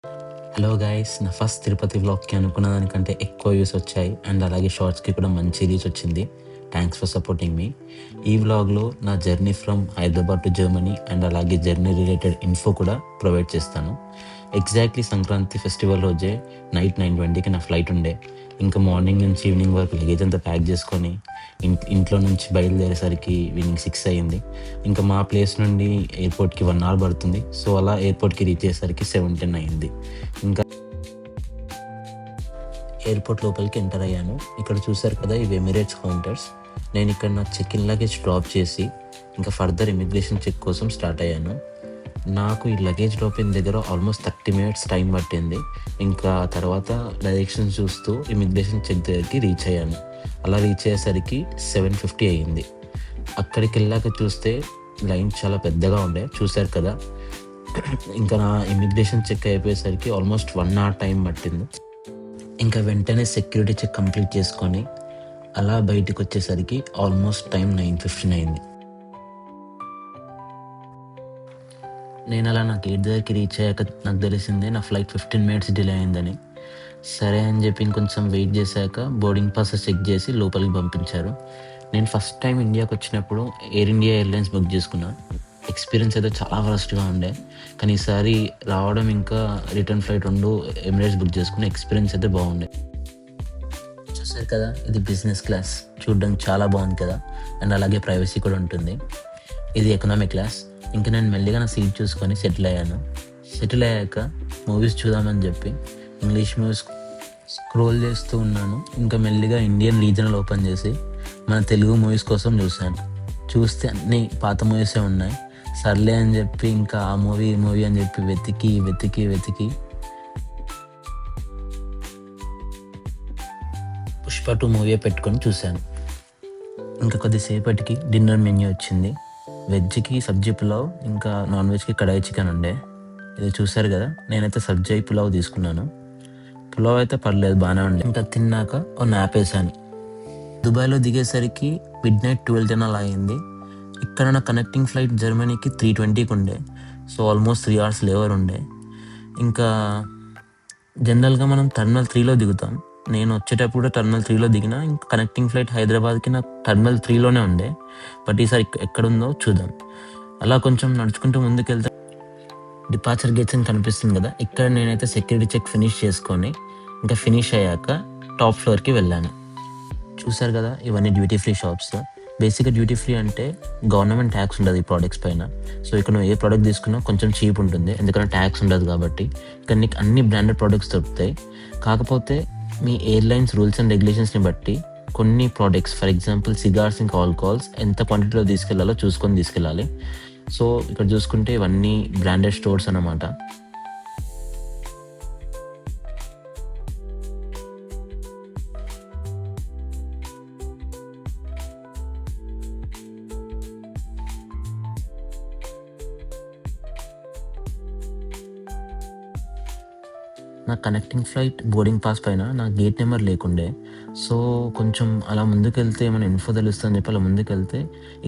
Hello guys, నా first Tirupati వ్లాగ్‌కి అనుకున్న దానికంటే ఎక్కువ వ్యూస్ వచ్చాయి. అండ్ అలాగే షార్ట్స్‌కి కూడా మంచి రీచ్ వచ్చింది. థ్యాంక్స్ ఫర్ సపోర్టింగ్ మీ. ఈ వ్లాగ్‌లో నా journey from Hyderabad to Germany and అలాగే జర్నీ రిలేటెడ్ ఇన్ఫో కూడా ప్రొవైడ్ చేస్తాను. ఎగ్జాక్ట్లీ సంక్రాంతి ఫెస్టివల్ రోజే నైట్ 9:20కి నా ఫ్లైట్ ఉండే. ఇంకా మార్నింగ్ నుంచి ఈవినింగ్ వరకు లగేజ్ అంతా ప్యాక్ చేసుకొని ఇంట్లో నుంచి బయలుదేరేసరికి ఈవినింగ్ 6 అయింది. ఇంకా మా ప్లేస్ నుండి ఎయిర్‌పోర్ట్‌కి 1 అవర్ పడుతుంది. సో అలా ఎయిర్‌పోర్ట్‌కి రీచ్ అయ్యేసరికి 7:10 అయింది. ఇంకా ఎయిర్‌పోర్ట్ లోపలికి ఎంటర్ అయ్యాను. ఇక్కడ చూసారు కదా, ఇవి ఎమిరేట్స్ కౌంటర్స్. నేను ఇక్కడ నా చెక్ ఇన్ లగేజ్ డ్రాప్ చేసి ఇంకా ఫర్దర్ ఇమిగ్రేషన్ చెక్ కోసం స్టార్ట్ అయ్యాను. నాకు ఈ లగేజ్ డ్రాప్ అయిన దగ్గర ఆల్మోస్ట్ 30 మినిట్స్ టైం పట్టింది. ఇంకా తర్వాత డైరెక్షన్స్ చూస్తూ ఇమిగ్రేషన్ చెక్ దగ్గరికి రీచ్ అయ్యాను. అలా రీచ్ అయ్యేసరికి 7:50 అయ్యింది. అక్కడికి వెళ్ళాక చూస్తే లైన్ చాలా పెద్దగా ఉండే, చూశారు కదా. ఇంకా నా ఇమిగ్రేషన్ చెక్ అయిపోయేసరికి ఆల్మోస్ట్ 1 అవర్ టైం పట్టింది. ఇంకా వెంటనే సెక్యూరిటీ చెక్ కంప్లీట్ చేసుకొని అలా బయటికి వచ్చేసరికి ఆల్మోస్ట్ టైం 9:15 అయింది. నేను అలా నా గేట్ దగ్గరికి రీచ్ అయ్యాక నాకు తెలిసిందే నా ఫ్లైట్ 15 మినిట్స్ డిలే అయిందని. సరే అని చెప్పి ఇంకొంచెం వెయిట్ చేశాక బోర్డింగ్ పాసెస్ చెక్ చేసి లోపలికి పంపించారు. నేను ఫస్ట్ టైం ఇండియాకి వచ్చినప్పుడు ఎయిర్ ఇండియా ఎయిర్లైన్స్ బుక్ చేసుకున్నా. ఎక్స్పీరియన్స్ అయితే చాలా వరస్ట్గా ఉండే. కానీ ఈసారి రావడం ఇంకా రిటర్న్ ఫ్లైట్ 2 ఎమిరేట్స్ బుక్ చేసుకున్న. ఎక్స్పీరియన్స్ అయితే బాగుండే. చూసారు కదా, ఇది బిజినెస్ క్లాస్. చూడడానికి చాలా బాగుంది కదా. అండ్ అలాగే ప్రైవసీ కూడా ఉంటుంది. ఇది ఎకనామిక్ క్లాస్. ఇంకా నేను మెల్లిగా నా సీట్ చూసుకొని సెటిల్ అయ్యాను. సెటిల్ అయ్యాక మూవీస్ చూద్దామని చెప్పి ఇంగ్లీష్ మూవీస్ స్క్రోల్ చేస్తూ ఉన్నాను. ఇంకా మెల్లిగా ఇండియన్ రీజనల్ ఓపెన్ చేసి మన తెలుగు మూవీస్ కోసం చూశాను. చూస్తే అన్నీ పాత మూవీసే ఉన్నాయి. సర్లే అని చెప్పి ఇంకా ఆ మూవీ ఈ మూవీ అని చెప్పి వెతికి వెతికి వెతికి పుష్ప 2 మూవీ పెట్టుకొని చూశాను. ఇంకా కొద్దిసేపటికి డిన్నర్ మెన్యూ వచ్చింది. వెజ్కి సబ్జీ పులావ్, ఇంకా నాన్ వెజ్కి కడాయి చికెన్ ఉండే. ఇది చూసారు కదా, నేనైతే సబ్జీ పులావ్ తీసుకున్నాను. పులావ్ అయితే పర్లేదు, బాగానే ఉండే. ఇంకా తిన్నాక ఓ నాప్ వేసాను. దుబాయ్లో దిగేసరికి మిడ్నైట్ 12:10 అలా అయింది. ఇక్కడ నా కనెక్టింగ్ ఫ్లైట్ జర్మనీకి 3:20కి ఉండే. సో ఆల్మోస్ట్ 3 అవర్స్ లేవర్ ఉండే. ఇంకా జనరల్గా మనం టర్మినల్ 3లో దిగుతాం. నేను వచ్చేటప్పుడు టర్మినల్ 3లో దిగిన. ఇంకా కనెక్టింగ్ ఫ్లైట్ హైదరాబాద్కి నాకు టర్మినల్ 3లోనే ఉండే. బట్ ఈసారి ఎక్కడుందో చూద్దాం. అలా కొంచెం నడుచుకుంటూ ముందుకెళ్తే డిపార్చర్ గేట్స్ అని కనిపిస్తుంది కదా. ఇక్కడ నేనైతే సెక్యూరిటీ చెక్ ఫినిష్ చేసుకొని ఇంకా ఫినిష్ అయ్యాక టాప్ ఫ్లోర్కి వెళ్ళాను. చూసారు కదా, ఇవన్నీ డ్యూటీ ఫ్రీ షాప్స్. బేసిక్గా డ్యూటీ ఫ్రీ అంటే గవర్నమెంట్ ట్యాక్స్ ఉండదు ఈ ప్రోడక్ట్స్ పైన. సో ఇక్కడ నువ్వు ఏ ప్రోడక్ట్ తీసుకున్నా కొంచెం చీప్ ఉంటుంది, ఎందుకంటే ట్యాక్స్ ఉండదు కాబట్టి. ఇక్కడ నీకు అన్ని బ్రాండెడ్ ప్రోడక్ట్స్ దొరుకుతాయి. కాకపోతే మీ ఎయిర్లైన్స్ రూల్స్ అండ్ రెగ్యులేషన్స్ని బట్టి కొన్ని ప్రోడక్ట్స్, ఫర్ ఎగ్జాంపుల్ సిగార్స్ ఇంకా ఆల్కహాల్స్ ఎంత క్వాంటిటీలో తీసుకెళ్లాలో చూసుకొని తీసుకెళ్ళాలి. సో ఇక్కడ చూసుకుంటే ఇవన్నీ బ్రాండెడ్ స్టోర్స్ అన్నమాట. నా కనెక్టింగ్ ఫ్లైట్ బోర్డింగ్ పాస్ పైన నా గేట్ నెంబర్ లేకుండే. సో కొంచెం అలా ముందుకెళ్తే ఏమైనా ఇన్ఫో తెలుస్తుందని చెప్పి అలా ముందుకెళ్తే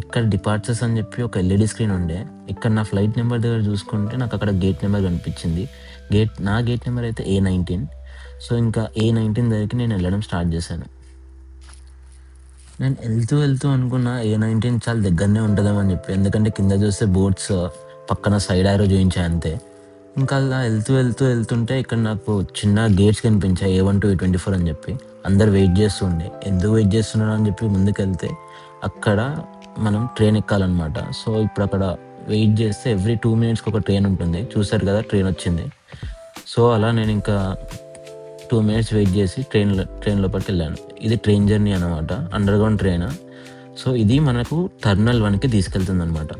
ఇక్కడ డిపార్చర్స్ అని చెప్పి ఒక ఎల్ఈడి స్క్రీన్ ఉండే. ఇక్కడ నా ఫ్లైట్ నెంబర్ దగ్గర చూసుకుంటే నాకు అక్కడ గేట్ నెంబర్ కనిపించింది. నా గేట్ నెంబర్ అయితే A19. సో ఇంకా A19 దగ్గరికి నేను వెళ్ళడం స్టార్ట్ చేశాను. నేను వెళ్తూ వెళ్తూ అనుకున్నా A19 చాలా దగ్గరనే ఉంటుందేమని చెప్పి, ఎందుకంటే కింద చూస్తే బోట్స్ పక్కన సైడ్ ఆరో చూపించాయి అంతే. ఇంకా అలా వెళ్తుంటే ఇక్కడ నాకు చిన్న గేట్స్ కనిపించాయి, A1 to A24 అని చెప్పి. అందరు వెయిట్ చేస్తుండే. ఎందుకు వెయిట్ చేస్తున్నాడు అని చెప్పి ముందుకెళ్తే అక్కడ మనం ట్రైన్ ఎక్కాలన్నమాట. సో ఇప్పుడు అక్కడ వెయిట్ చేస్తే ఎవ్రీ 2 minutesకి ఒక ట్రైన్ ఉంటుంది. చూసారు కదా, ట్రైన్ వచ్చింది. సో అలా నేను ఇంకా 2 minutes వెయిట్ చేసి ట్రైన్ లోపలికి వెళ్ళాను. ఇది ట్రైన్ జర్నీ అనమాట, అండర్గ్రౌండ్ ట్రైన్. సో ఇది మనకు టర్మినల్ 1కి తీసుకెళ్తుంది అనమాట.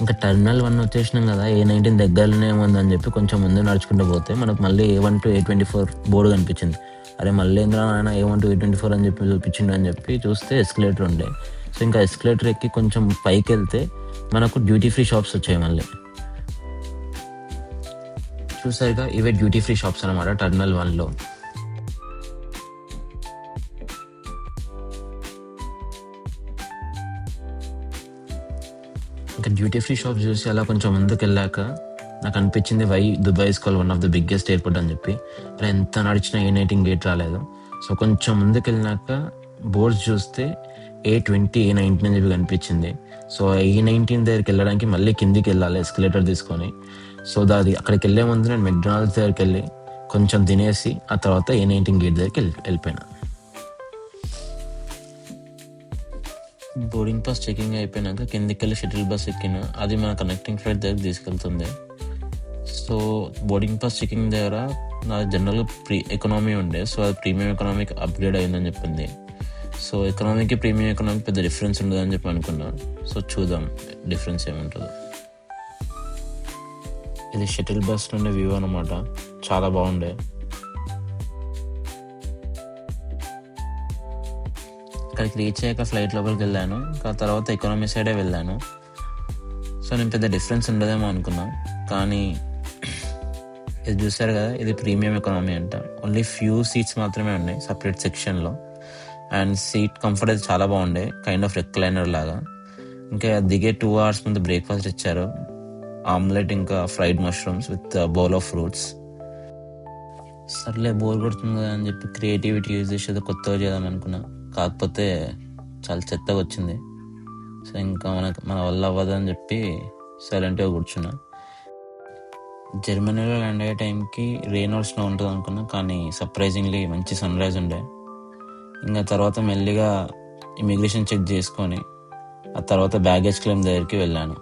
ఇంకా టర్మినల్ 1 వచ్చేసినాం కదా, A19 దగ్గరలోనే ఉందని చెప్పి కొంచెం ముందు నడుచుకుంటూ పోతే మనకు మళ్ళీ A1 to A24 బోర్డు కనిపించింది. అరే మళ్ళీ ఏంద్రా ఆయన A1 to A24 అని చెప్పి చూపించిండు అని చెప్పి చూస్తే ఎస్కలేటర్ ఉండే. సో ఇంకా ఎస్కలేటర్ ఎక్కి కొంచెం పైకి వెళ్తే మనకు డ్యూటీ ఫ్రీ షాప్స్ వచ్చాయి మళ్ళీ. చూసారుగా, ఇవే డ్యూటీ ఫ్రీ షాప్స్ అనమాట టర్మినల్ 1లో. ఇంకా డ్యూటీ ఫ్రీ షాప్ చూసి అలా కొంచెం ముందుకు వెళ్ళాక నాకు అనిపించింది why Dubai is call one of the biggest airport అని చెప్పి. అలా ఎంత నడిచినా A19 గేట్ రాలేదు. సో కొంచెం ముందుకు వెళ్ళినాక బోర్డ్స్ చూస్తే A20 A19 అని చెప్పి కనిపించింది. సో A19 దగ్గరికి వెళ్ళడానికి మళ్ళీ కిందికి వెళ్ళాలి ఎస్కలేటర్ తీసుకొని. సో అది అక్కడికి వెళ్ళే ముందు నేను మెక్డొనాల్డ్స్ దగ్గరికి వెళ్ళి కొంచెం తినేసి ఆ తర్వాత A19 గేట్ దగ్గరికి వెళ్ళిపోయినా. బోర్డింగ్ పాస్ చెకింగ్ అయిపోయినాక కిందికి వెళ్ళి షటిల్ బస్ ఎక్కిన. అది మన కనెక్టింగ్ ఫ్లైట్ దగ్గరికి తీసుకెళ్తుంది. సో బోర్డింగ్ పాస్ చెకింగ్ దగ్గర నా జనరల్గా ఎకనామీ ఉండే, సో అది ప్రీమియం ఎకనామీకి అప్గ్రేడ్ అయిందని చెప్పింది. సో ఎకనామీకి ప్రీమియం ఎకనామీకి పెద్ద డిఫరెన్స్ ఉండదని చెప్పి అనుకున్నా. సో చూద్దాం డిఫరెన్స్ ఏముంటుందో. ఇది షటిల్ బస్ నుండి వ్యూ అనమాట, చాలా బాగుండే. అక్కడికి రీచ్ అయ్యాక ఫ్లైట్ లోపలికి వెళ్ళాను, ఆ తర్వాత ఎకనామీ సైడే వెళ్ళాను. సో నేను పెద్ద డిఫరెన్స్ ఉండదేమో అనుకున్నా, కానీ ఇది చూసారు కదా, ఇది ప్రీమియం ఎకనామీ అంట. ఓన్లీ ఫ్యూ సీట్స్ మాత్రమే ఉన్నాయి సపరేట్ సెక్షన్లో. అండ్ సీట్ కంఫర్ట్ అయితే చాలా బాగుండే, కైండ్ ఆఫ్ రెక్లైనర్ లాగా. ఇంకా దిగే 2 hours ముందు బ్రేక్ఫాస్ట్ ఇచ్చారు, ఆమ్లెట్ ఇంకా fried mushrooms with bowl of fruits. సర్లే బోర్ కొడుతుంది కదా అని చెప్పి క్రియేటివిటీ యూజ్ చేసి ఏదో కొత్తగా చేద్దాం అనుకున్నా, కాకపోతే చాలా చెత్తగా వచ్చింది. సో ఇంకా మన వల్ల అవ్వదని చెప్పి సైలెంట్గా కూర్చున్నా. జర్మనీలో ల్యాండ్ అయ్యే టైంకి రెయిన్ ఆర్ స్నో ఉంటుంది అనుకున్నా, కానీ సర్ప్రైజింగ్లీ మంచి సన్ రైజ్ ఉండే. ఇంకా తర్వాత మెల్లిగా ఇమిగ్రేషన్ చెక్ చేసుకొని ఆ తర్వాత బ్యాగేజ్ క్లెయిమ్ దగ్గరికి వెళ్ళాను.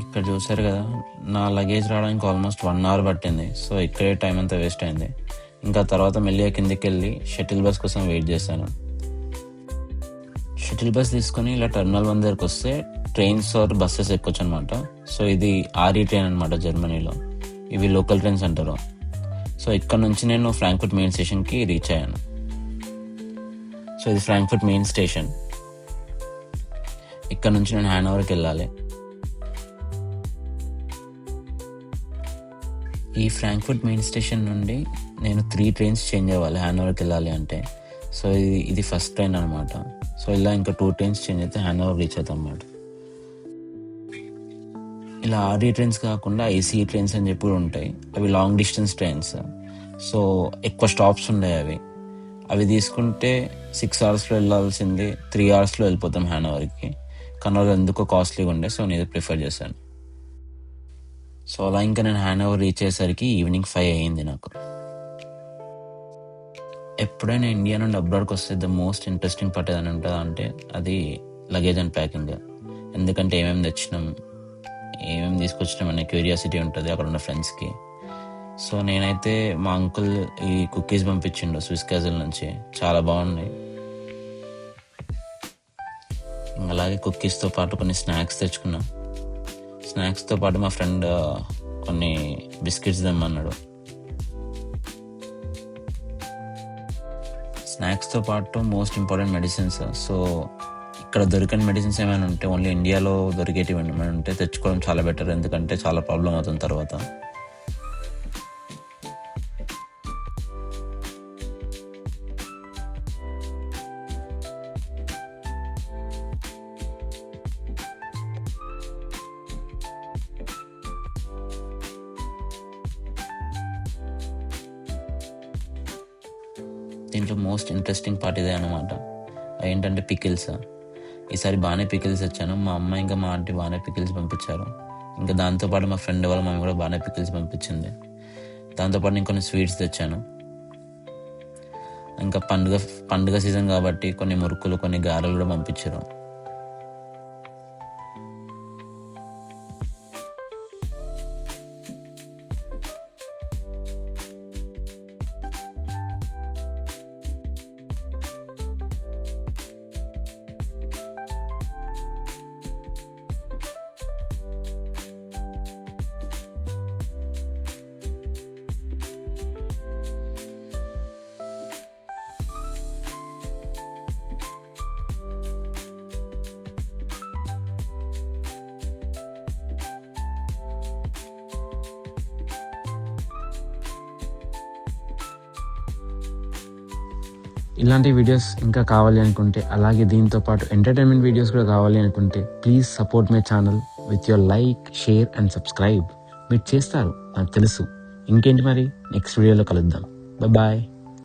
ఇక్కడ చూసారు కదా, నా లగేజ్ రావడానికి ఆల్మోస్ట్ 1 hour పట్టింది. సో ఇక్కడే టైం అంతా వేస్ట్ అయింది. ఇంకా తర్వాత మెల్లిగా కిందికి వెళ్ళి షటిల్ బస్ కోసం వెయిట్ చేశాను. షటిల్ బస్ తీసుకొని ఇలా టెర్మినల్ 1 దగ్గరికి వస్తే ట్రైన్స్ ఆర్ బస్సెస్ ఎక్కొచ్చు అనమాట. సో ఇది RE ట్రైన్ అనమాట జర్మనీలో, ఇవి లోకల్ ట్రైన్స్ అంటారు. సో ఇక్కడ నుంచి నేను ఫ్రాంక్ఫర్ట్ మెయిన్ స్టేషన్కి రీచ్ అయ్యాను. సో ఇది ఫ్రాంక్ఫర్ట్ మెయిన్ స్టేషన్. ఇక్కడ నుంచి నేను హ్యానోవర్కి వెళ్ళాలి. ఈ ఫ్రాంక్ఫర్ట్ మెయిన్ స్టేషన్ నుండి నేను 3 trains చేంజ్ అవ్వాలి హ్యానోవర్కి వెళ్ళాలి అంటే. సో ఇది ఫస్ట్ ట్రైన్ అనమాట. సో ఇలా ఇంకా 2 trains చేంజ్ అయితే హ్యానోవర్ రీచ్ అవుతాం అన్నమాట. ఇలా RE ట్రైన్స్ కాకుండా ICE ట్రైన్స్ అని చెప్పి కూడా ఉంటాయి. అవి లాంగ్ డిస్టెన్స్ ట్రైన్స్. సో ఎక్కువ స్టాప్స్ ఉన్నాయి. అవి తీసుకుంటే 6 hours వెళ్ళాల్సింది 3 hours వెళ్ళిపోతాం హ్యానోవర్కి. కానీ అది ఎందుకో కాస్ట్లీగా ఉండే, సో నేను ప్రిఫర్ చేశాను. సో అలా ఇంకా నేను హ్యానోవర్ రీచ్ అయ్యేసరికి ఈవినింగ్ 5 అయ్యింది నాకు. ఎప్పుడైనా ఇండియా నుండి అబ్రాడ్కి వస్తే ద మోస్ట్ ఇంట్రెస్టింగ్ పార్ట్ ఏదైనా ఉంటుందా అంటే అది లగేజ్ అండ్ ప్యాకింగ్. ఎందుకంటే ఏమేమి తెచ్చినాం, ఏమేమి తీసుకొచ్చినాం అనే క్యూరియాసిటీ ఉంటుంది అక్కడ ఉన్న ఫ్రెండ్స్కి. సో నేనైతే మా అంకుల్ ఈ కుకీస్ పంపించిండు స్విస్ క్యాజిల్ నుంచి, చాలా బాగున్నాయి. అలాగే కుకీస్తో పాటు కొన్ని స్నాక్స్ తెచ్చుకున్నా. స్నాక్స్తో పాటు మా ఫ్రెండ్ కొన్ని బిస్కెట్స్ తెమ్మన్నాడు. స్నాక్స్తో పాటు మోస్ట్ ఇంపార్టెంట్ మెడిసిన్స్. సో ఇక్కడ దొరికని మెడిసిన్స్ ఏమైనా ఉంటే, ఓన్లీ ఇండియాలో దొరికేటివి ఏమైనా ఉంటే తెచ్చుకోవడం చాలా బెటర్, ఎందుకంటే చాలా ప్రాబ్లం అవుతుంది తర్వాత. దీంట్లో మోస్ట్ ఇంట్రెస్టింగ్ పార్ట్ ఇదే అనమాట. ఏంటంటే పికిల్స్. ఈసారి బాగానే పికిల్స్ తెచ్చాను. మా అమ్మ ఇంకా మా ఆంటీ బాగానే పికిల్స్ పంపించారు. ఇంకా దాంతోపాటు మా ఫ్రెండ్ వాళ్ళ మమ్మీ కూడా బాగానే పికిల్స్ పంపించింది. దాంతోపాటు నేను కొన్ని స్వీట్స్ తెచ్చాను. ఇంకా పండుగ సీజన్ కాబట్టి కొన్ని మురుకులు, కొన్ని గారెలు కూడా పంపించారు. ఇలాంటి వీడియోస్ ఇంకా కావాలి అనుకుంటే, అలాగే దీంతో పాటు ఎంటర్టైన్మెంట్ వీడియోస్ కూడా కావాలి అనుకుంటే, please support my channel. With your like, share and subscribe. మీరు చేస్తారు, నాకు తెలుసు. ఇంకేంటి మరి, నెక్స్ట్ వీడియోలో కలుద్దాం. బాయ్.